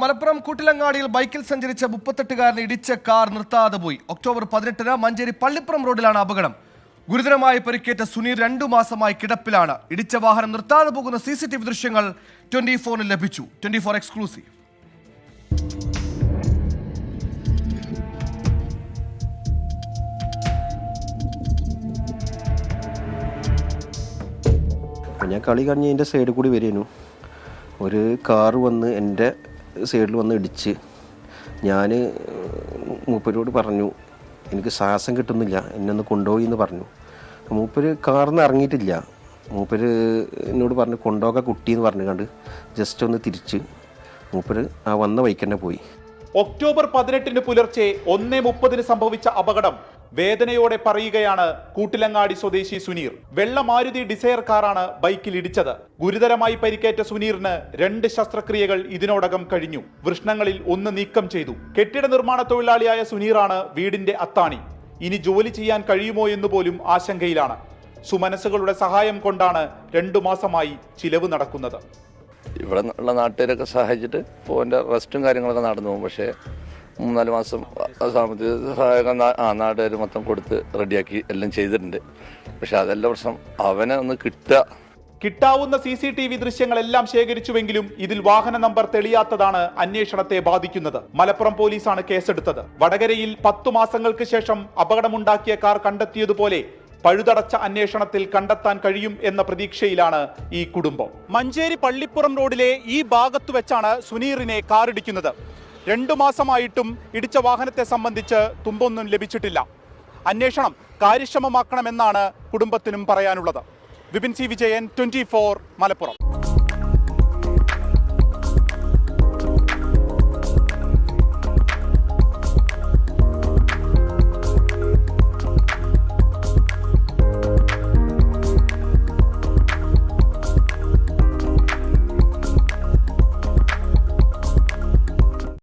മലപ്പുറം കൂട്ടിലങ്ങാടിയിൽ ബൈക്കിൽ സഞ്ചരിച്ച 38കാരനെ ഇടിച്ച കാർ നിർത്താതെ പോയി. ഒക്ടോബർ 18-ന് മഞ്ചേരി പള്ളിപ്പുറം റോഡിലാണ് അപകടം. ഗുരുതരമായി പരിക്കേറ്റ സുനീർ 2 മാസമായി കിടപ്പിലാണ്. ഇടിച്ച വാഹനം നിർത്താതെ പോകുന്ന CCTV ദൃശ്യങ്ങൾ 24-ന് ലഭിച്ചു. 24 എക്സ്ക്ലൂസീവ്. ഞാൻ കളി കഴിഞ്ഞ് എൻ്റെ സൈഡിൽ കൂടി വരുന്നു. ഒരു കാറ് വന്ന് എൻ്റെ സൈഡിൽ വന്ന് ഇടിച്ച്. ഞാൻ മൂപ്പരോട് പറഞ്ഞു, എനിക്ക് ശ്വാസം കിട്ടുന്നില്ല, എന്നെ ഒന്ന് കൊണ്ടുപോയി എന്ന് പറഞ്ഞു. മൂപ്പര് കാറിൽ നിന്ന് ഇറങ്ങിയിട്ടില്ല. മൂപ്പര് എന്നോട് പറഞ്ഞു കൊണ്ടുപോകാൻ കുട്ടിയെന്ന് പറഞ്ഞു കണ്ട് ജസ്റ്റ് ഒന്ന് തിരിച്ച് മൂപ്പര് ആ വന്ന വഴിക്ക് തന്നെ പോയി. ഒക്ടോബർ 18-ന് പുലർച്ചെ 1:30-ന് സംഭവിച്ച അപകടം വേദനയോടെ പറയുകയാണ് കൂട്ടിലങ്ങാടി സ്വദേശി സുനീർ. വെള്ള മാരുതി ഡിസയർ കാറാണ് ബൈക്കിൽ ഇടിച്ചത്. ഗുരുതരമായി പരിക്കേറ്റ സുനീറിന് 2 ശസ്ത്രക്രിയകൾ ഇതിനോടകം കഴിഞ്ഞു. വൃഷ്ണങ്ങളിൽ 1 നീക്കം ചെയ്തു. കെട്ടിട നിർമ്മാണ തൊഴിലാളിയായ സുനീറാണ് വീടിന്റെ അത്താണി. ഇനി ജോലി ചെയ്യാൻ കഴിയുമോ എന്ന് പോലും ആശങ്കയിലാണ്. സുമനസ്സുകളുടെ സഹായം കൊണ്ടാണ് 2 മാസമായി ചിലവ് നടക്കുന്നത്. ഇവിടെ ഉള്ള നാട്ടുകാരൊക്കെ സഹായിച്ചിട്ട് ഫോൻ്റെ റെസ്റ്റും കാര്യങ്ങളൊക്കെ നടന്നു പോകും. പക്ഷേ 3-4 മാസം സാമ്പത്തിക സഹായം നാട്ടുകാർ മൊത്തം കൊടുത്ത് റെഡിയാക്കി എല്ലാം ചെയ്തിട്ടുണ്ട്. പക്ഷെ അതല്ല പ്രശ്നം, അവനെ ഒന്ന് കിട്ടാവുന്ന CCTV ദൃശ്യങ്ങളെല്ലാം ശേഖരിച്ചുവെങ്കിലും ഇതിൽ വാഹന നമ്പർ തെളിയാത്തതാണ് അന്വേഷണത്തെ ബാധിക്കുന്നത്. മലപ്പുറം പോലീസാണ് കേസെടുത്തത്. വടകരയിൽ 10 മാസങ്ങൾക്ക് ശേഷം അപകടമുണ്ടാക്കിയ കാർ കണ്ടെത്തിയതുപോലെ പഴുതടച്ച അന്വേഷണത്തിൽ കണ്ടെത്താൻ കഴിയും എന്ന പ്രതീക്ഷയിലാണ് ഈ കുടുംബം. മഞ്ചേരി പള്ളിപ്പുറം റോഡിലെ ഈ ഭാഗത്തു വെച്ചാണ് സുനീറിനെ കാറിടിക്കുന്നത്. 2 മാസമായിട്ടും ഇടിച്ച വാഹനത്തെ സംബന്ധിച്ച് തുമ്പൊന്നും ലഭിച്ചിട്ടില്ല. അന്വേഷണം കാര്യക്ഷമമാക്കണമെന്നാണ് കുടുംബത്തിനും പറയാനുള്ളത്. വിപിൻ സി വിജയൻ, 24 മലപ്പുറം.